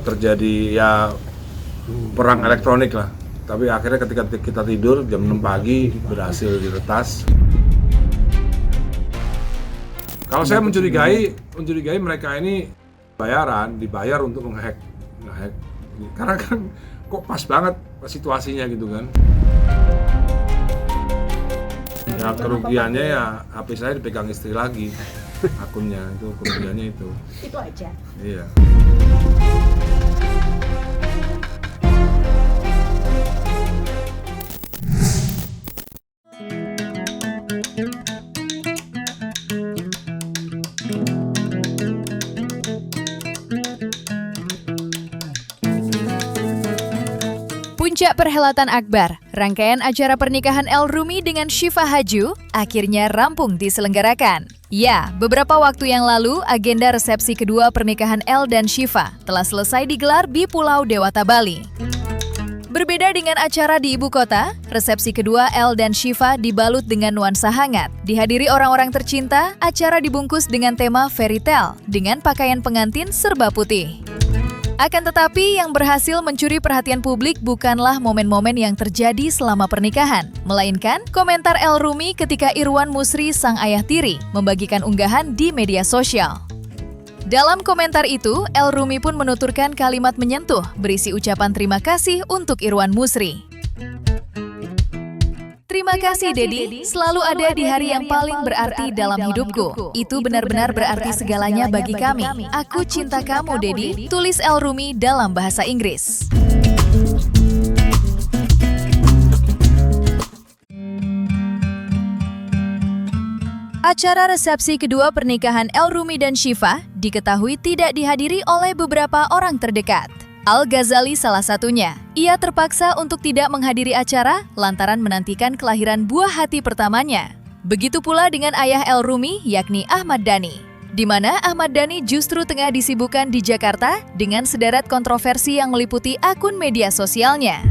terjadi ya perang elektronik lah. Tapi akhirnya ketika kita tidur jam 6 pagi berhasil diretas. Kalau saya mencurigai mereka ini dibayar untuk ngehack. Karena kan kok pas banget situasinya gitu kan. Ya kerugiannya ya HP saya dipegang istri lagi, akunnya itu kerugiannya itu. Itu aja. Iya. Puncak perhelatan akbar, rangkaian acara pernikahan El Rumi dengan Syifa Haju akhirnya rampung diselenggarakan. Ya, beberapa waktu yang lalu agenda resepsi kedua pernikahan El dan Syifa telah selesai digelar di Pulau Dewata, Bali. Berbeda dengan acara di ibu kota, resepsi kedua El dan Syifa dibalut dengan nuansa hangat. Dihadiri orang-orang tercinta, acara dibungkus dengan tema fairy tale dengan pakaian pengantin serba putih. Akan tetapi yang berhasil mencuri perhatian publik bukanlah momen-momen yang terjadi selama pernikahan, melainkan komentar El Rumi ketika Irwan Musri sang ayah tiri membagikan unggahan di media sosial. Dalam komentar itu, El Rumi pun menuturkan kalimat menyentuh berisi ucapan terima kasih untuk Irwan Musri. Terima kasih Dedi, selalu ada di hari yang paling berarti dalam hidupku. Itu benar-benar berarti segalanya bagi kami. Aku cinta kamu Dedi, tulis El Rumi dalam bahasa Inggris. Acara resepsi kedua pernikahan El Rumi dan Syifa diketahui tidak dihadiri oleh beberapa orang terdekat. Al-Ghazali salah satunya. Ia terpaksa untuk tidak menghadiri acara lantaran menantikan kelahiran buah hati pertamanya. Begitu pula dengan ayah El Rumi yakni Ahmad Dhani, di mana Ahmad Dhani justru tengah disibukkan di Jakarta dengan sederet kontroversi yang meliputi akun media sosialnya.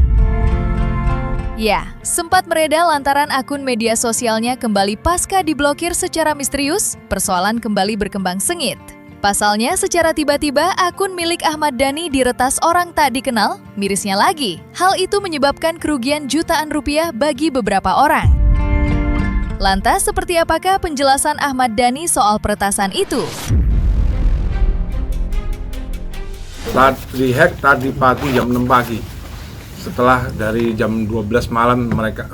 Ya, sempat mereda lantaran akun media sosialnya kembali pasca diblokir secara misterius, persoalan kembali berkembang sengit. Pasalnya, secara tiba-tiba akun milik Ahmad Dhani diretas orang tak dikenal, mirisnya lagi, hal itu menyebabkan kerugian jutaan rupiah bagi beberapa orang. Lantas, seperti apakah penjelasan Ahmad Dhani soal peretasan itu? Saat dihack tadi pagi jam 6 pagi. Setelah dari jam 12 malam mereka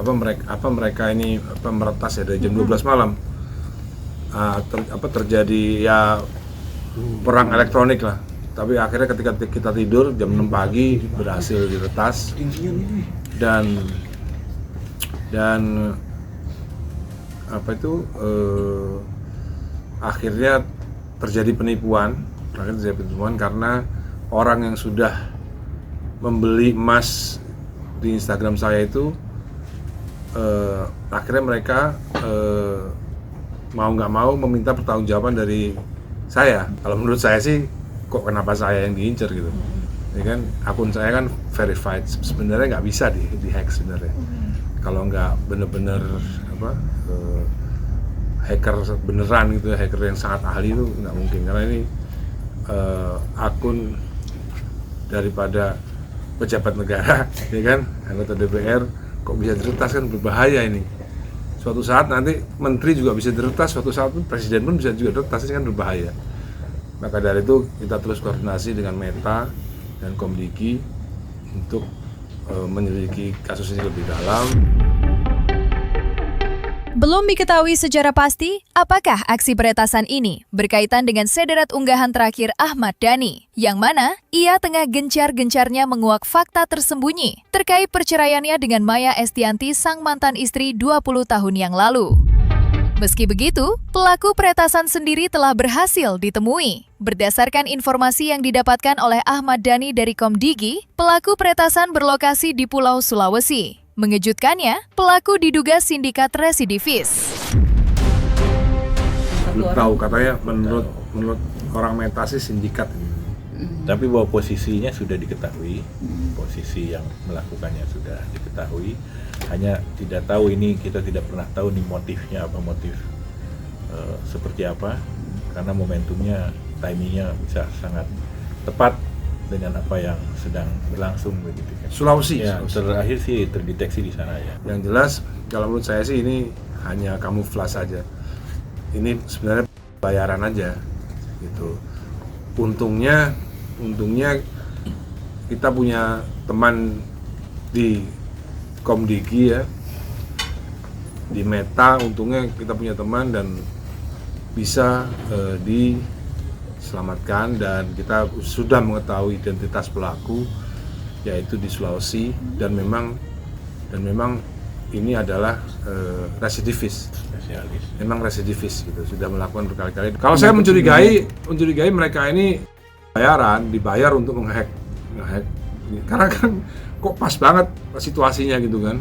meretas ya dari jam 12 malam. Terjadi ya perang elektronik lah. Tapi akhirnya ketika kita tidur jam 6 pagi berhasil diretas dan akhirnya terjadi penipuan karena orang yang sudah membeli emas di Instagram saya itu akhirnya mereka mau nggak mau meminta pertanggungjawaban dari saya. Kalau menurut saya sih kok kenapa saya yang diincar gitu, ya kan akun saya kan verified, sebenarnya nggak bisa dihack sebenarnya. Kalau nggak bener-bener hacker beneran gitu, hacker yang sangat ahli itu nggak mungkin, karena ini akun daripada pejabat negara, ya kan, anggota DPR kok bisa diretas, kan berbahaya ini. Suatu saat nanti menteri juga bisa diretas, suatu saat pun presiden pun bisa juga diretas, ini kan berbahaya. Maka dari itu kita terus koordinasi dengan Meta dan Komdigi untuk menyelidiki kasus ini lebih dalam. Belum diketahui secara pasti apakah aksi peretasan ini berkaitan dengan sederet unggahan terakhir Ahmad Dhani, yang mana ia tengah gencar-gencarnya menguak fakta tersembunyi terkait perceraiannya dengan Maya Estianty, sang mantan istri 20 tahun yang lalu. Meski begitu, pelaku peretasan sendiri telah berhasil ditemui. Berdasarkan informasi yang didapatkan oleh Ahmad Dhani dari Komdigi, pelaku peretasan berlokasi di Pulau Sulawesi. Mengejutkannya, pelaku diduga sindikat residivis. Belum tahu, katanya menurut orang Meta sih sindikat. Tapi bahwa posisinya sudah diketahui, posisi yang melakukannya sudah diketahui. Hanya tidak tahu, ini kita tidak pernah tahu nih motifnya apa, motif seperti apa, karena momentumnya, timingnya bisa sangat tepat dengan apa yang sedang berlangsung begitu kan. Sulawesi. Ya, Sulawesi. terakhir sih terdeteksi di sana ya. Yang jelas kalau menurut saya sih ini hanya kamuflase saja. Ini sebenarnya bayaran aja gitu. Untungnya kita punya teman di Komdigi ya, di Meta. Untungnya kita punya teman dan bisa diselamatkan, dan kita sudah mengetahui identitas pelaku yaitu di Sulawesi, dan memang ini adalah residivis. Spesialis. Memang residivis gitu, sudah melakukan berkali-kali. Kalau saya mencurigai mereka ini dibayar untuk ngehack. Karena kan kok pas banget situasinya gitu kan.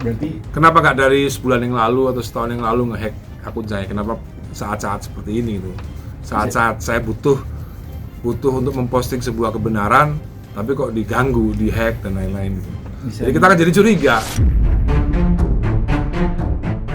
Berarti Kenapa nggak dari sebulan yang lalu atau setahun yang lalu ngehack akun saya? Kenapa saat-saat seperti ini gitu? Saat-saat saya butuh untuk memposting sebuah kebenaran, tapi kok diganggu, dihack dan lain-lain gitu. Jadi kita kan jadi curiga.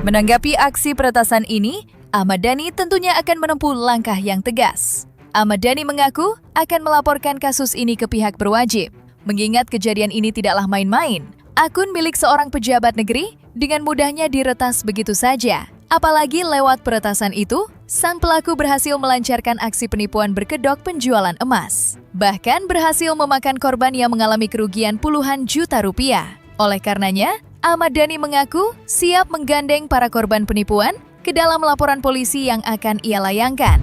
Menanggapi aksi peretasan ini, Ahmad Dhani tentunya akan menempuh langkah yang tegas. Ahmad Dhani mengaku akan melaporkan kasus ini ke pihak berwajib. Mengingat kejadian ini tidaklah main-main, akun milik seorang pejabat negeri dengan mudahnya diretas begitu saja. Apalagi lewat peretasan itu, sang pelaku berhasil melancarkan aksi penipuan berkedok penjualan emas. Bahkan berhasil memakan korban yang mengalami kerugian puluhan juta rupiah. Oleh karenanya, Ahmad Dhani mengaku siap menggandeng para korban penipuan ke dalam laporan polisi yang akan ia layangkan.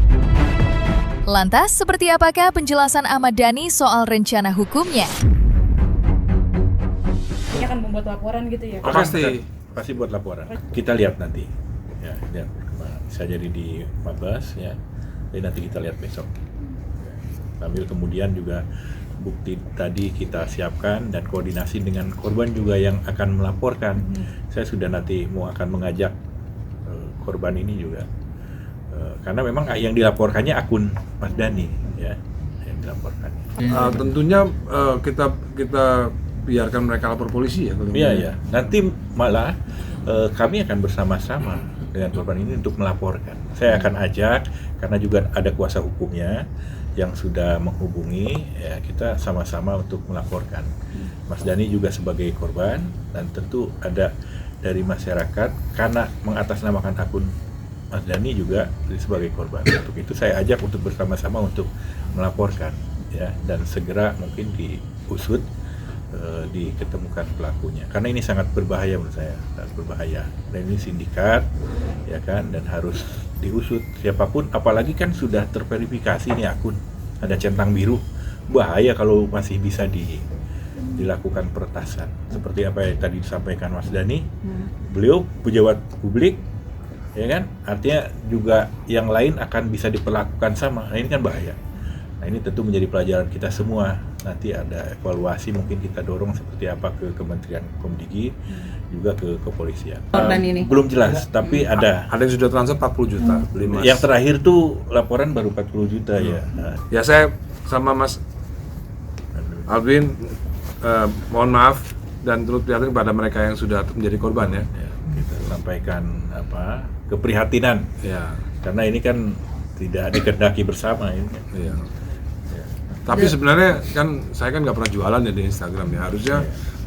Lantas, seperti apakah penjelasan Ahmad Dhani soal rencana hukumnya? Dia akan membuat laporan gitu ya? Pasti buat laporan. Kita lihat nanti. Ya, lihat bisa jadi di Mabes ya. Jadi nanti kita lihat besok. Ya. Sambil kemudian juga bukti tadi kita siapkan dan koordinasi dengan korban juga yang akan melaporkan. Saya sudah nanti akan mengajak korban ini juga. Karena memang yang dilaporkannya akun Mas Dhani ya, yang dilaporkannya. Tentunya kita biarkan mereka lapor polisi ya. Iya. Nanti malah kami akan bersama-sama dengan korban ini untuk melaporkan. Saya akan ajak karena juga ada kuasa hukumnya yang sudah menghubungi ya, kita sama-sama untuk melaporkan. Mas Dhani juga sebagai korban dan tentu ada dari masyarakat karena mengatasnamakan akun Mas Dhani juga sebagai korban. Untuk itu saya ajak untuk bersama-sama untuk melaporkan ya, dan segera mungkin diusut, diketemukan pelakunya. Karena ini sangat berbahaya menurut saya, sangat berbahaya. Dan ini sindikat ya kan, dan harus diusut siapapun, apalagi kan sudah terverifikasi ini akun, ada centang biru. Bahaya kalau masih bisa dilakukan peretasan. Seperti apa yang tadi disampaikan Mas Dhani, beliau pejabat publik ya kan, artinya juga yang lain akan bisa diperlakukan sama. Nah, ini kan bahaya. Nah, ini tentu menjadi pelajaran kita semua. Nanti ada evaluasi, mungkin kita dorong seperti apa ke Kementerian Komdigi, juga ke kepolisian. Korban ini Belum jelas, tapi ada. Ada yang sudah transfer 40 juta beli emas. Yang terakhir tuh laporan baru 40 juta ya. Nah, Ya saya sama Mas Alvin mohon maaf dan turut prihatin kepada mereka yang sudah menjadi korban ya. ya, kita sampaikan keprihatinan. Ya. Karena ini kan tidak dikehendaki bersama ini. Iya. Tapi sebenarnya kan saya kan nggak pernah jualan ya di Instagram ya.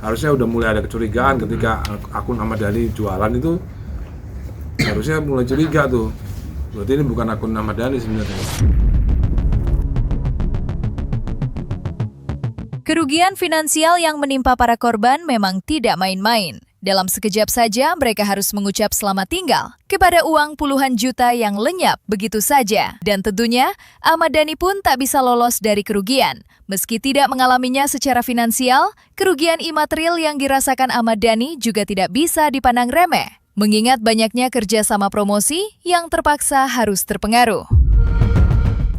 Harusnya udah mulai ada kecurigaan ketika akun Ahmad Dhani jualan itu, harusnya mulai curiga tuh. Berarti ini bukan akun Ahmad Dhani sebenarnya. Kerugian finansial yang menimpa para korban memang tidak main-main. Dalam sekejap saja mereka harus mengucap selamat tinggal kepada uang puluhan juta yang lenyap begitu saja. Dan tentunya Ahmad Dhani pun tak bisa lolos dari kerugian. Meski tidak mengalaminya secara finansial, kerugian imaterial yang dirasakan Ahmad Dhani juga tidak bisa dipandang remeh. Mengingat banyaknya kerjasama promosi yang terpaksa harus terpengaruh.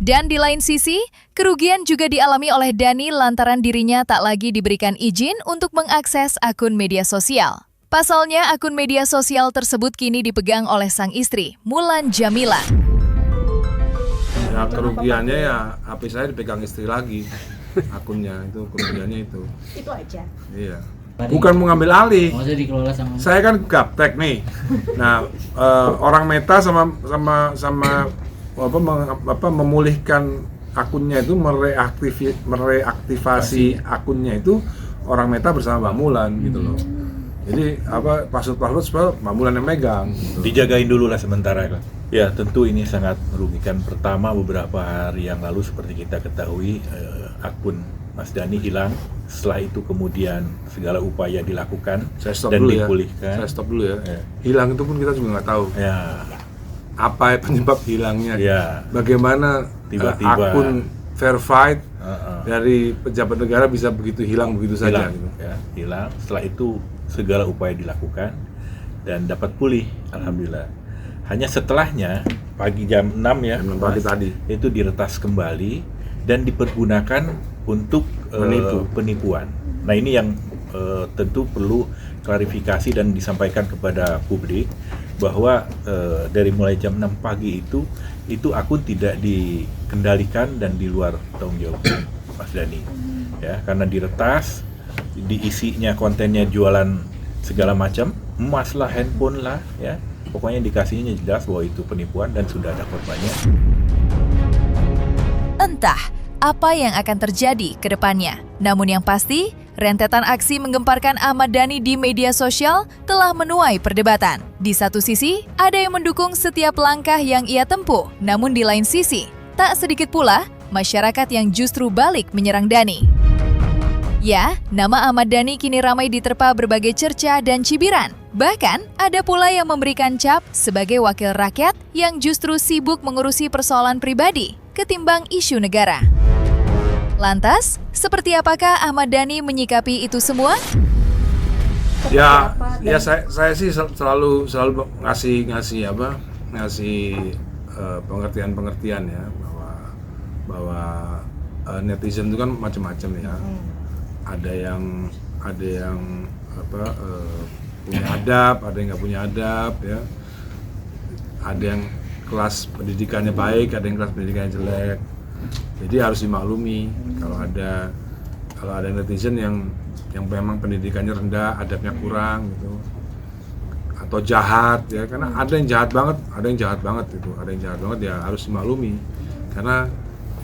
Dan di lain sisi, kerugian juga dialami oleh Dhani lantaran dirinya tak lagi diberikan izin untuk mengakses akun media sosial. Pasalnya, akun media sosial tersebut kini dipegang oleh sang istri, Mulan Jamila. Ya kerugiannya ya HP saya dipegang istri lagi, akunnya itu kerugiannya itu. itu aja. Iya. Bukan mau ngambil alih. maksudnya dikelola sama Saya kan gaptek nih. Nah, orang Meta sama memulihkan akunnya itu mereaktivasi akunnya itu orang Meta bersama Mbak Mulan gitu loh. Jadi password supaya Mbak Mulan yang megang gitu. Dijagain dulu lah sementara kan. Ya tentu ini sangat merugikan. Pertama, beberapa hari yang lalu seperti kita ketahui akun Mas Dhani hilang. Setelah itu kemudian segala upaya dilakukan Saya stop dan dulu ya. dipulihkan. Saya stop dulu ya. Ya. Hilang itu pun kita juga nggak tahu Ya, apa penyebab hilangnya. ya. Bagaimana Tiba-tiba. akun verified Uh-uh. dari pejabat negara bisa begitu hilang begitu saja Hilang, gitu. ya, hilang. Setelah itu segala upaya dilakukan dan dapat pulih, alhamdulillah. Hanya setelahnya pagi jam 6 ya, Jam 6 pagi Mas, tadi. itu diretas kembali dan dipergunakan untuk penipuan. Nah ini yang tentu perlu klarifikasi dan disampaikan kepada publik bahwa dari mulai jam 6 pagi itu akun tidak dikendalikan dan di luar tanggung jawab Mas Dhani, ya, karena diretas, diisinya kontennya jualan segala macam, emas lah, handphone lah, ya, pokoknya dikasihnya jelas bahwa itu penipuan dan sudah ada korbannya. Entah apa yang akan terjadi ke depannya. Namun yang pasti, rentetan aksi menggemparkan Ahmad Dhani di media sosial telah menuai perdebatan. Di satu sisi, ada yang mendukung setiap langkah yang ia tempuh. Namun di lain sisi, tak sedikit pula masyarakat yang justru balik menyerang Dhani. Ya, nama Ahmad Dhani kini ramai diterpa berbagai cerca dan cibiran. Bahkan, ada pula yang memberikan cap sebagai wakil rakyat yang justru sibuk mengurusi persoalan pribadi ketimbang isu negara. Lantas, seperti apakah Ahmad Dhani menyikapi itu semua? Ya, Apa ya dan- saya sih selalu ngasih pengertian ya bahwa netizen itu kan macam-macam ya. Ada yang punya adab, ada yang nggak punya adab ya. Ada yang kelas pendidikannya baik, ada yang kelas pendidikannya jelek. Jadi harus dimaklumi kalau ada netizen yang memang pendidikannya rendah, adabnya kurang gitu, atau jahat ya, karena ada yang jahat banget gitu, ada yang jahat banget ya harus dimaklumi karena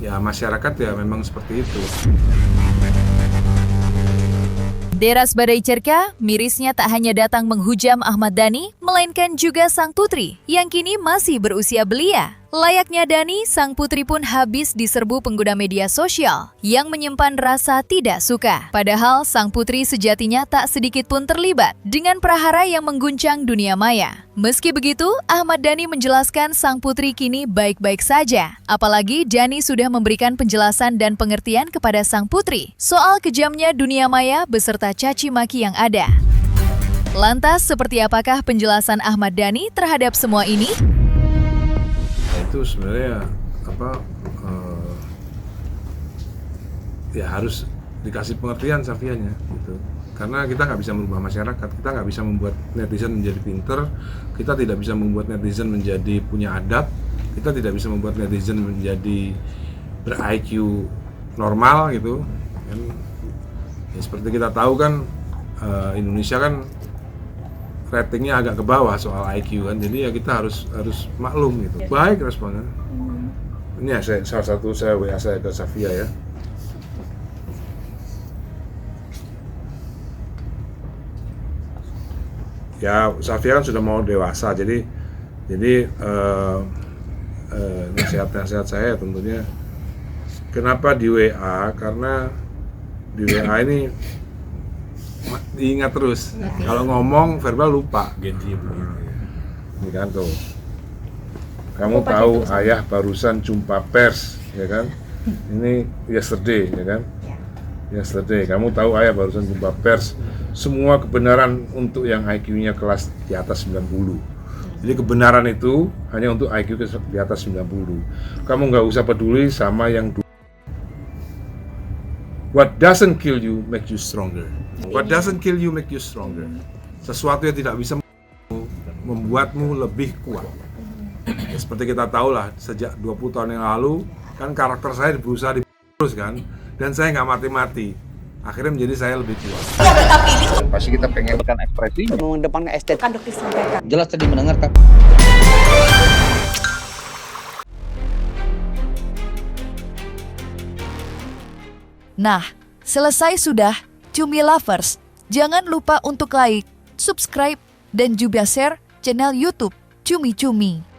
ya masyarakat ya memang seperti itu. Deras badai cerka, mirisnya tak hanya datang menghujam Ahmad Dhani, melainkan juga sang putri yang kini masih berusia belia. Layaknya Dhani, sang putri pun habis diserbu pengguna media sosial yang menyimpan rasa tidak suka. Padahal sang putri sejatinya tak sedikit pun terlibat dengan prahara yang mengguncang dunia maya. Meski begitu, Ahmad Dhani menjelaskan sang putri kini baik-baik saja. Apalagi Dhani sudah memberikan penjelasan dan pengertian kepada sang putri soal kejamnya dunia maya beserta caci maki yang ada. Lantas, seperti apakah penjelasan Ahmad Dhani terhadap semua ini? Itu sebenarnya ya harus dikasih pengertian Safianya gitu, karena kita nggak bisa merubah masyarakat, kita nggak bisa membuat netizen menjadi pinter, kita tidak bisa membuat netizen menjadi punya adab, kita tidak bisa membuat netizen menjadi ber-IQ normal gitu kan. Ya, seperti kita tahu kan Indonesia kan ratingnya agak ke bawah soal IQ kan, jadi ya kita harus maklum gitu. Baik responnya. Ini ya salah satu saya WA saya ke Safia ya. Ya Safia kan sudah mau dewasa, jadi nasihat saya tentunya kenapa di WA, karena di WA ini diingat terus. Kalau ngomong verbal lupa. Genji begitu ya. Ini kan tuh. Kamu tahu ayah barusan jumpa pers, ya kan? Ini yesterday, ya kan? Yesterday. Kamu tahu ayah barusan jumpa pers. Semua kebenaran untuk yang IQ-nya kelas di atas 90. Jadi kebenaran itu hanya untuk IQ di atas 90. Kamu nggak usah peduli sama yang What doesn't kill you make you stronger. What doesn't kill you make you stronger. Sesuatu yang tidak bisa membuatmu lebih kuat. Ya, seperti kita tahu lah, sejak 20 tahun yang lalu kan karakter saya berusaha terus kan, dan saya nggak mati-mati. Akhirnya menjadi saya lebih kuat. Pasti kita pengen ekspresi mengedepankan estetika. Kan dokter sampaikan. Jelas tadi mendengarkan. Nah, selesai sudah, Cumi Lovers. Jangan lupa untuk like, subscribe, dan juga share channel YouTube Cumi Cumi.